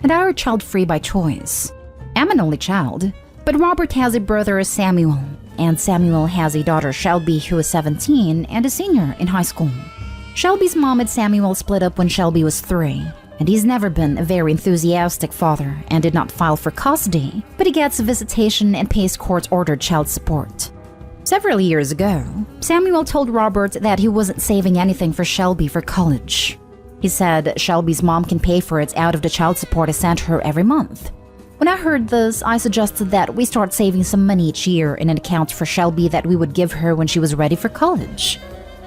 and are child-free by choice. I'm an only child, but Robert has a brother, Samuel, and Samuel has a daughter, Shelby, who is 17 and a senior in high school. Shelby's mom and Samuel split up when Shelby was 3, and he's never been a very enthusiastic father and did not file for custody, but he gets visitation and pays court-ordered child support. Several years ago, Samuel told Robert that he wasn't saving anything for Shelby for college. He said Shelby's mom can pay for it out of the child support I sent her every month. When I heard this, I suggested that we start saving some money each year in an account for Shelby that we would give her when she was ready for college.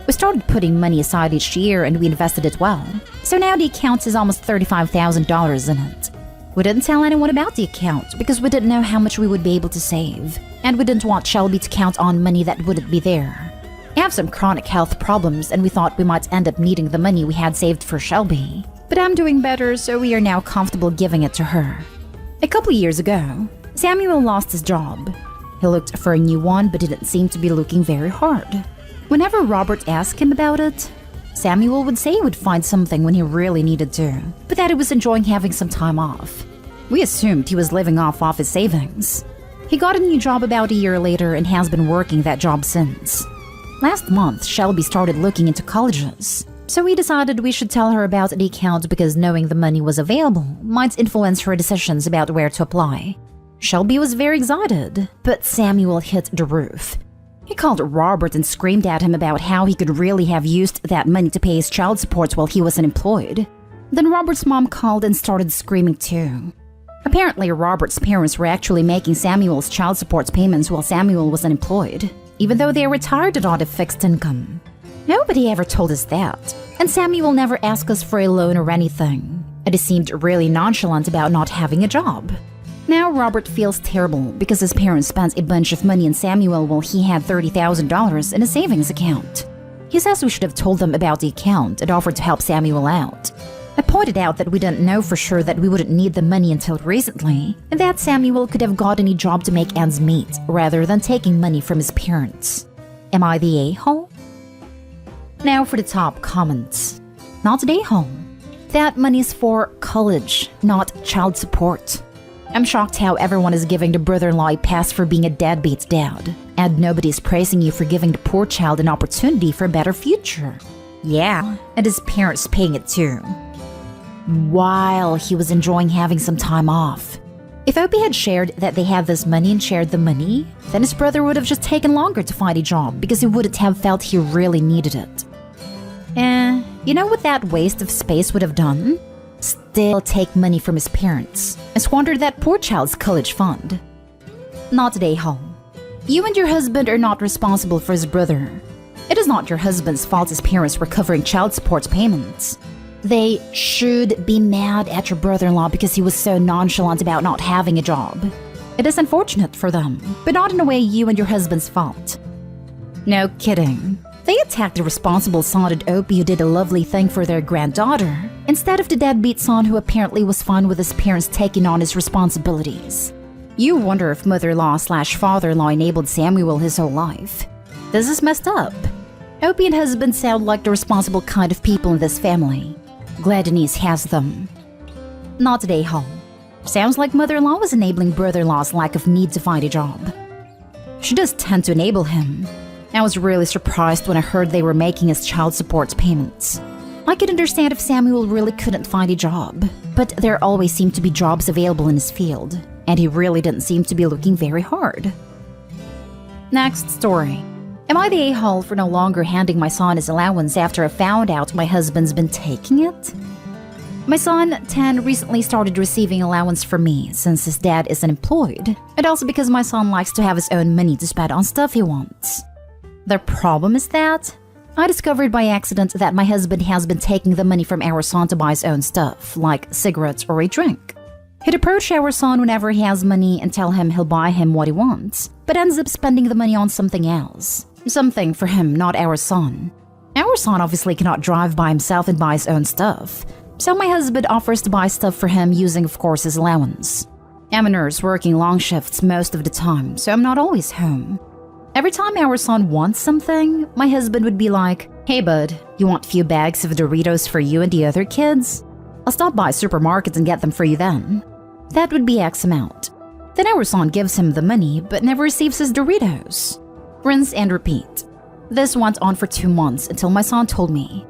We started putting money aside each year and we invested it well. So now the account is almost $35,000 in it. We didn't tell anyone about the account because we didn't know how much we would be able to save, and we didn't want Shelby to count on money that wouldn't be there. I have some chronic health problems and we thought we might end up needing the money we had saved for Shelby. But I'm doing better, so we are now comfortable giving it to her. A couple years ago, Samuel lost his job. He looked for a new one but didn't seem to be looking very hard. Whenever Robert asked him about it, Samuel would say he would find something when he really needed to, but that he was enjoying having some time off. We assumed he was living off his savings. He got a new job about a year later and has been working that job since. Last month, Shelby started looking into colleges, so we decided we should tell her about the account because knowing the money was available might influence her decisions about where to apply. Shelby was very excited, but Samuel hit the roof. He called Robert and screamed at him about how he could really have used that money to pay his child support while he was unemployed. Then Robert's mom called and started screaming too. Apparently, Robert's parents were actually making Samuel's child support payments while Samuel was unemployed, even though they were retired and on a fixed income. Nobody ever told us that, and Samuel never asked us for a loan or anything, and he seemed really nonchalant about not having a job. Now Robert feels terrible because his parents spent a bunch of money on Samuel while he had $30,000 in a savings account. He says we should have told them about the account and offered to help Samuel out. I pointed out that we didn't know for sure that we wouldn't need the money until recently, and that Samuel could have gotten a job to make ends meet rather than taking money from his parents. Am I the a-hole? Now for the top comments. Not the a-hole. That money is for college, not child support. I'm shocked how everyone is giving the brother-in-law a pass for being a deadbeat dad, and nobody's praising you for giving the poor child an opportunity for a better future. Yeah, and his parents paying it too. While he was enjoying having some time off. If Opie had shared that they had this money and shared the money, then his brother would have just taken longer to find a job because he wouldn't have felt he really needed it. You know what that waste of space would have done? Still take money from his parents and squander that poor child's college fund. Not a home. You and your husband are not responsible for his brother. It is not your husband's fault his parents were covering child support payments. They should be mad at your brother-in-law because he was so nonchalant about not having a job. It is unfortunate for them, but not in a way you and your husband's fault. No kidding. They attacked the responsible son at Opie who did a lovely thing for their granddaughter, instead of the deadbeat son who apparently was fine with his parents taking on his responsibilities. You wonder if mother-in-law/father-in-law enabled Samuel his whole life. This is messed up. Opie and husband sound like the responsible kind of people in this family. Glad Denise has them. Not today, home. Sounds like mother-in-law was enabling brother-in-law's lack of need to find a job. She does tend to enable him. I was really surprised when I heard they were making his child support payments. I could understand if Samuel really couldn't find a job, but there always seemed to be jobs available in his field, and he really didn't seem to be looking very hard. Next story. Am I the a-hole for no longer handing my son his allowance after I found out my husband's been taking it? My son, 10, recently started receiving allowance from me since his dad is unemployed, and also because my son likes to have his own money to spend on stuff he wants. The problem is that I discovered by accident that my husband has been taking the money from our son to buy his own stuff, like cigarettes or a drink. He'd approach our son whenever he has money and tell him he'll buy him what he wants, but ends up spending the money on something else. Something for him, not our son. Our son obviously cannot drive by himself and buy his own stuff, so my husband offers to buy stuff for him using, of course, his allowance. I'm a nurse working long shifts most of the time, so I'm not always home. Every time our son wants something, my husband would be like, "Hey bud, you want a few bags of Doritos for you and the other kids?" I'll stop by supermarkets and get them for you then. That would be X amount. Then our son gives him the money but never receives his Doritos. Rinse and repeat. This went on for 2 months until my son told me.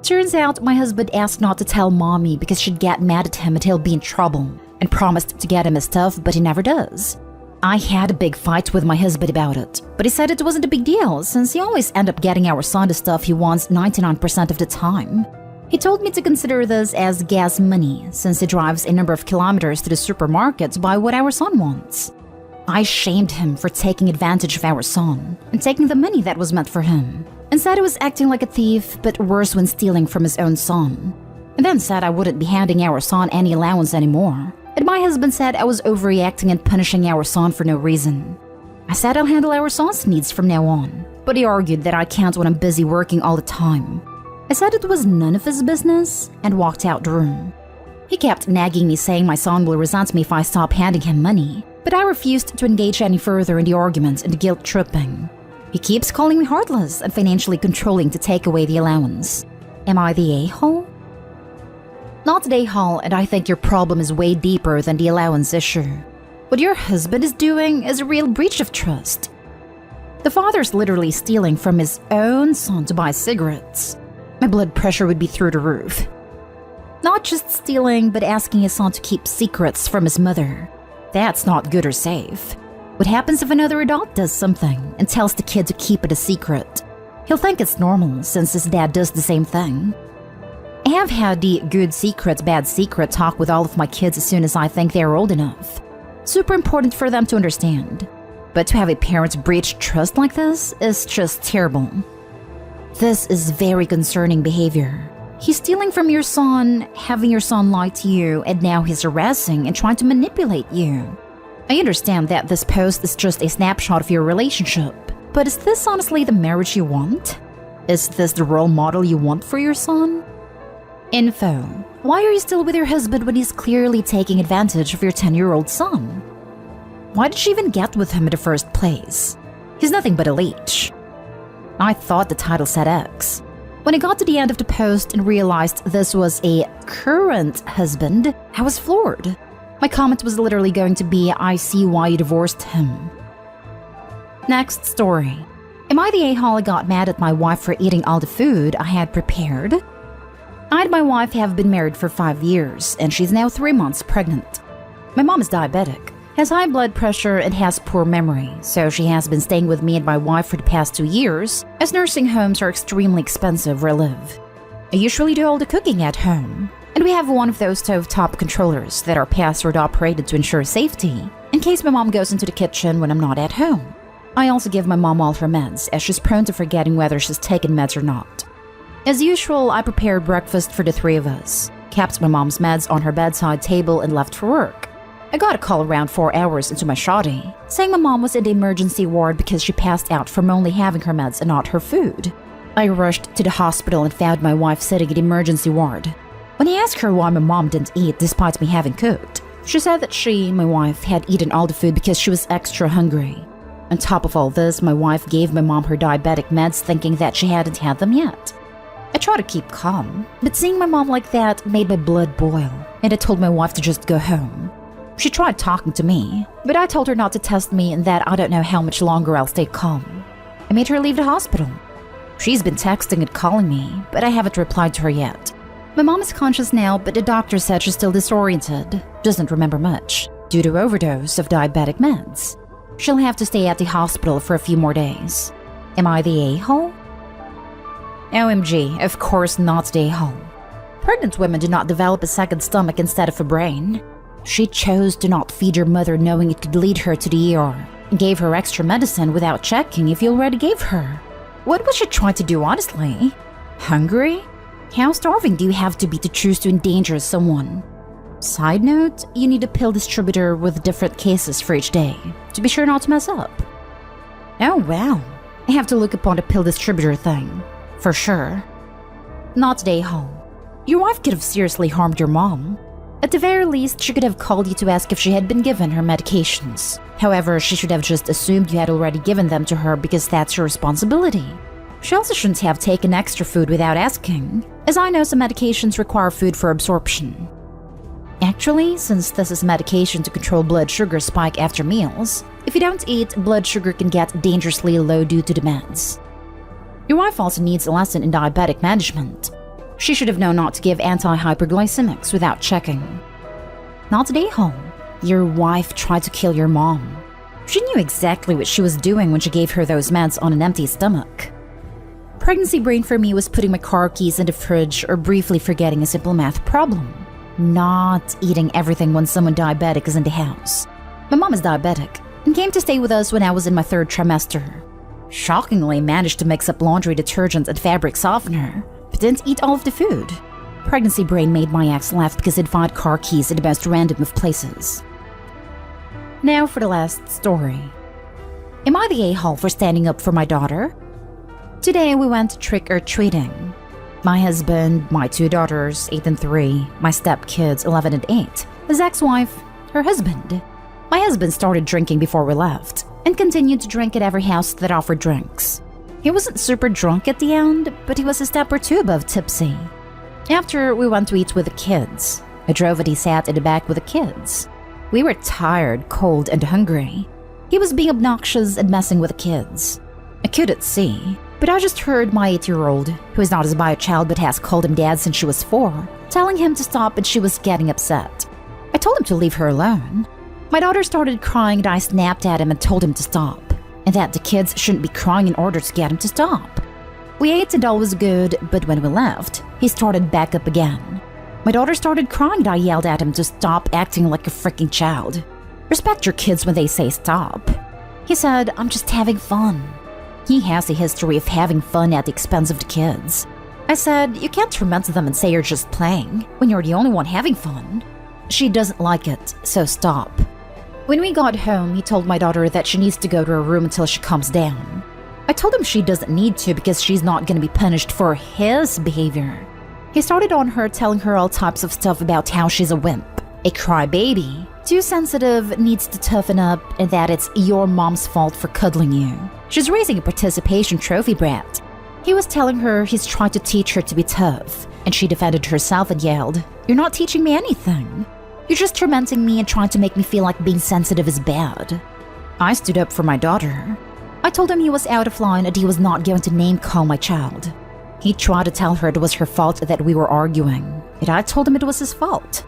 Turns out my husband asked not to tell mommy because she'd get mad at him and he'll be in trouble, and promised to get him his stuff, but he never does. I had a big fight with my husband about it, but he said it wasn't a big deal since he always ends up getting our son the stuff he wants 99% of the time. He told me to consider this as gas money since he drives a number of kilometers to the supermarket to buy what our son wants. I shamed him for taking advantage of our son and taking the money that was meant for him, and said he was acting like a thief, but worse when stealing from his own son. And then said I wouldn't be handing our son any allowance anymore. And my husband said I was overreacting and punishing our son for no reason. I said I'll handle our son's needs from now on, but he argued that I can't when I'm busy working all the time. I said it was none of his business and walked out the room. He kept nagging me saying my son will resent me if I stop handing him money, but I refused to engage any further in the argument and guilt tripping. He keeps calling me heartless and financially controlling to take away the allowance. Am I the a-hole? Not the a-hole, and I think your problem is way deeper than the allowance issue. What your husband is doing is a real breach of trust. The father's literally stealing from his own son to buy cigarettes. My blood pressure would be through the roof. Not just stealing, but asking his son to keep secrets from his mother. That's not good or safe. What happens if another adult does something and tells the kid to keep it a secret? He'll think it's normal since his dad does the same thing. I have had the good secret, bad secret talk with all of my kids as soon as I think they are old enough. Super important for them to understand. But to have a parent breach trust like this is just terrible. This is very concerning behavior. He's stealing from your son, having your son lie to you, and now he's harassing and trying to manipulate you. I understand that this post is just a snapshot of your relationship, but is this honestly the marriage you want? Is this the role model you want for your son? Info. Why are you still with your husband when he's clearly taking advantage of your 10-year-old son? Why did she even get with him in the first place? He's nothing but a leech. I thought the title said X. When I got to the end of the post and realized this was a current husband, I was floored. My comment was literally going to be, I see why you divorced him. Next story. Am I the a-hole who got mad at my wife for eating all the food I had prepared? I and my wife have been married for 5 years, and she's now 3 months pregnant. My mom is diabetic, has high blood pressure, and has poor memory, so she has been staying with me and my wife for the past 2 years, as nursing homes are extremely expensive where I live. I usually do all the cooking at home, and we have one of those stovetop controllers that are password operated to ensure safety, in case my mom goes into the kitchen when I'm not at home. I also give my mom all her meds, as she's prone to forgetting whether she's taken meds or not. As usual, I prepared breakfast for the 3 of us, kept my mom's meds on her bedside table, and left for work. I got a call around 4 hours into my shoddy, saying my mom was in the emergency ward because she passed out from only having her meds and not her food. I rushed to the hospital and found my wife sitting in the emergency ward. When I asked her why my mom didn't eat despite me having cooked, she said that she, my wife, had eaten all the food because she was extra hungry. On top of all this, my wife gave my mom her diabetic meds thinking that she hadn't had them yet. I tried to keep calm, but seeing my mom like that made my blood boil, and I told my wife to just go home. She tried talking to me, but I told her not to test me and that I don't know how much longer I'll stay calm. I made her leave the hospital. She's been texting and calling me, but I haven't replied to her yet. My mom is conscious now, but the doctor said she's still disoriented, doesn't remember much, due to overdose of diabetic meds. She'll have to stay at the hospital for a few more days. Am I the a-hole? OMG, of course not the a-hole. Pregnant women do not develop a second stomach instead of a brain. She chose to not feed her mother knowing it could lead her to the ER, and gave her extra medicine without checking if you already gave her. What was she trying to do, honestly? Hungry? How starving do you have to be to choose to endanger someone? Side note, you need a pill distributor with different cases for each day, to be sure not to mess up. Oh wow, I have to look upon the pill distributor thing, for sure. Not the a-hole. Your wife could have seriously harmed your mom. At the very least, she could have called you to ask if she had been given her medications. However, she should have just assumed you had already given them to her because that's your responsibility. She also shouldn't have taken extra food without asking, as I know some medications require food for absorption. Actually, since this is medication to control blood sugar spike after meals, if you don't eat, blood sugar can get dangerously low due to the meds. Your wife also needs a lesson in diabetic management. She should have known not to give anti-hyperglycemics without checking. Not today, home. Your wife tried to kill your mom. She knew exactly what she was doing when she gave her those meds on an empty stomach. Pregnancy brain for me was putting my car keys in the fridge or briefly forgetting a simple math problem. Not eating everything when someone diabetic is in the house. My mom is diabetic and came to stay with us when I was in my 3rd trimester. Shockingly managed to mix up laundry detergent and fabric softener, but didn't eat all of the food. Pregnancy brain made my ex laugh because he'd find car keys in the most random of places. Now for the last story. Am I the a-hole for standing up for my daughter? Today we went trick-or-treating. My husband, my 2 daughters, 8 and 3, my stepkids, 11 and 8, his ex-wife, her husband. My husband started drinking before we left and continued to drink at every house that offered drinks. He wasn't super drunk at the end, but he was a step or 2 above tipsy. After, we went to eat with the kids. I drove and he sat in the back with the kids. We were tired, cold, and hungry. He was being obnoxious and messing with the kids. I couldn't see, but I just heard my 8-year-old, who is not his bio child but has called him dad since she was 4, telling him to stop, and she was getting upset. I told him to leave her alone. My daughter started crying and I snapped at him and told him to stop, and that the kids shouldn't be crying in order to get him to stop. We ate and all was good, but when we left, he started back up again. My daughter started crying and I yelled at him to stop acting like a freaking child. Respect your kids when they say stop. He said, I'm just having fun. He has a history of having fun at the expense of the kids. I said, you can't torment them and say you're just playing when you're the only one having fun. She doesn't like it, so stop. When we got home, he told my daughter that she needs to go to her room until she calms down. I told him she doesn't need to because she's not going to be punished for his behavior. He started on her, telling her all types of stuff about how she's a wimp, a crybaby, too sensitive, needs to toughen up, and that it's your mom's fault for cuddling you. She's raising a participation trophy brat. He was telling her he's trying to teach her to be tough, and she defended herself and yelled, "You're not teaching me anything. You're just tormenting me and trying to make me feel like being sensitive is bad." I stood up for my daughter. I told him he was out of line and he was not going to name-call my child. He tried to tell her it was her fault that we were arguing, and I told him it was his fault.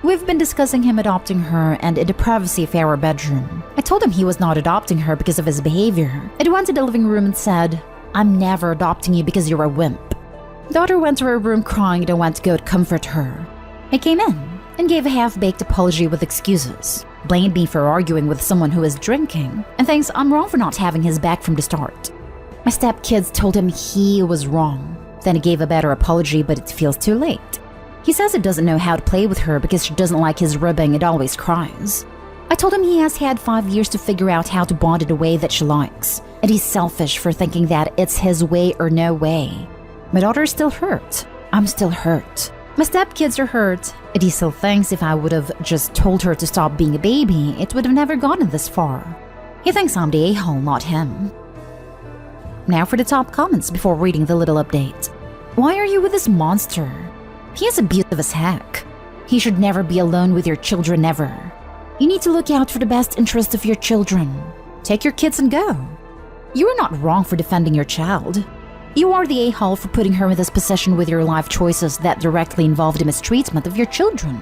We've been discussing him adopting her, and in the privacy of our bedroom, I told him he was not adopting her because of his behavior. I went to the living room and said, "I'm never adopting you because you're a wimp." Daughter went to her room crying and I went to go to comfort her. I came in and gave a half-baked apology with excuses, blamed me for arguing with someone who is drinking, and thinks I'm wrong for not having his back from the start. My stepkids told him he was wrong. Then he gave a better apology, but it feels too late. He says he doesn't know how to play with her because she doesn't like his rubbing and always cries. I told him he has had 5 years to figure out how to bond in a way that she likes, and he's selfish for thinking that it's his way or no way. My daughter is still hurt. I'm still hurt. My stepkids are hurt, and he still thinks if I would have just told her to stop being a baby, it would have never gotten this far. He thinks I'm the a-hole, not him. Now for the top comments before reading the little update. Why are you with this monster? He is abusive as heck. He should never be alone with your children ever. You need to look out for the best interest of your children. Take your kids and go. You are not wrong for defending your child. You are the a-hole for putting her in this position with your life choices that directly involve the mistreatment of your children.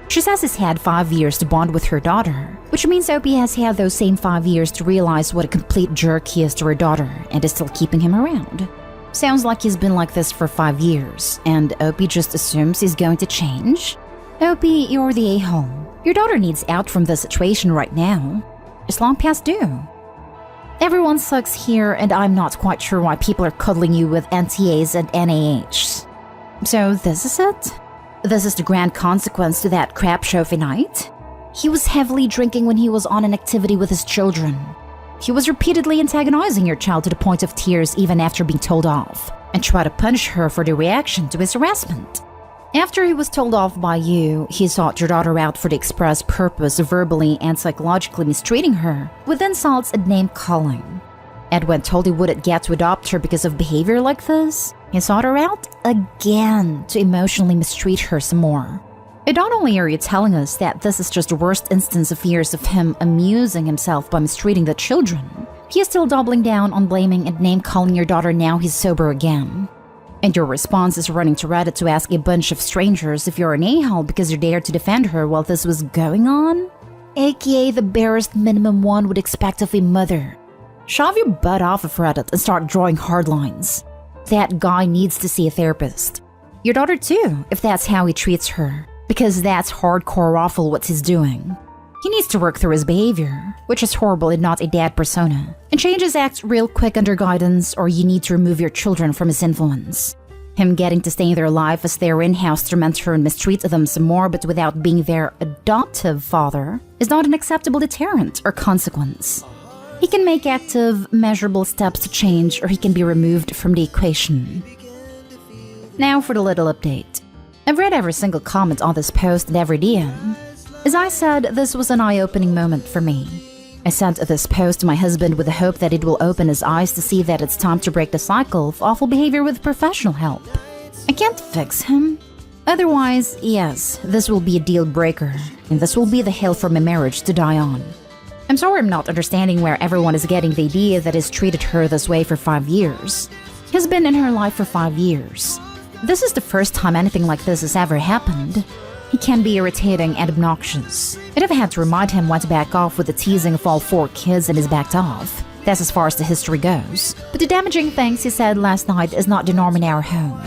She says he's had 5 years to bond with her daughter, which means Opie has had those same 5 years to realize what a complete jerk he is to her daughter and is still keeping him around. Sounds like he's been like this for 5 years, and Opie just assumes he's going to change? Opie, you're the a-hole. Your daughter needs out from this situation right now. It's long past due. Everyone sucks here, and I'm not quite sure why people are cuddling you with NTAs and NAHs. So this is it? This is the grand consequence to that crap trophy night? He was heavily drinking when he was on an activity with his children. He was repeatedly antagonizing your child to the point of tears even after being told off, and tried to punish her for the reaction to his harassment. After he was told off by you, he sought your daughter out for the express purpose of verbally and psychologically mistreating her with insults and name-calling. And when told he wouldn't get to adopt her because of behavior like this, he sought her out again to emotionally mistreat her some more. And not only are you telling us that this is just the worst instance of years of him amusing himself by mistreating the children, he is still doubling down on blaming and name-calling your daughter now he's sober again. And your response is running to Reddit to ask a bunch of strangers if you're an a-hole because you dared to defend her while this was going on? AKA the barest minimum one would expect of a mother. Shove your butt off of Reddit and start drawing hard lines. That guy needs to see a therapist. Your daughter too, if that's how he treats her. Because that's hardcore awful what he's doing. He needs to work through his behavior, which is horrible and not a dad persona, and change his acts real quick under guidance, or you need to remove your children from his influence. Him getting to stay in their life as their in-house tormentor and mistreat them some more but without being their adoptive father is not an acceptable deterrent or consequence. He can make active, measurable steps to change, or he can be removed from the equation. Now for the little update. I've read every single comment on this post and every DM. As I said, this was an eye-opening moment for me. I sent this post to my husband with the hope that it will open his eyes to see that it's time to break the cycle of awful behavior with professional help. I can't fix him. Otherwise, yes, this will be a deal breaker, and this will be the hill for my marriage to die on. I'm sorry I'm not understanding where everyone is getting the idea that he's treated her this way for 5 years. He's been in her life for 5 years. This is the first time anything like this has ever happened. He can be irritating and obnoxious. I'd have had to remind him when to back off with the teasing of all 4 kids, and he's backed off. That's as far as the history goes. But the damaging things he said last night is not the norm in our home.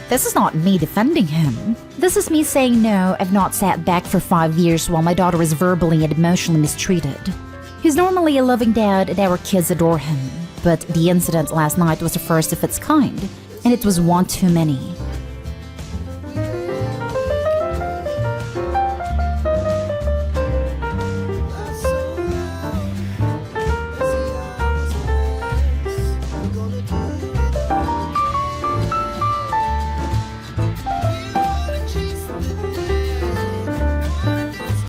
This is not me defending him. This is me saying no, I've not sat back for 5 years while my daughter is verbally and emotionally mistreated. He's normally a loving dad and our kids adore him. But the incident last night was the first of its kind, and it was one too many.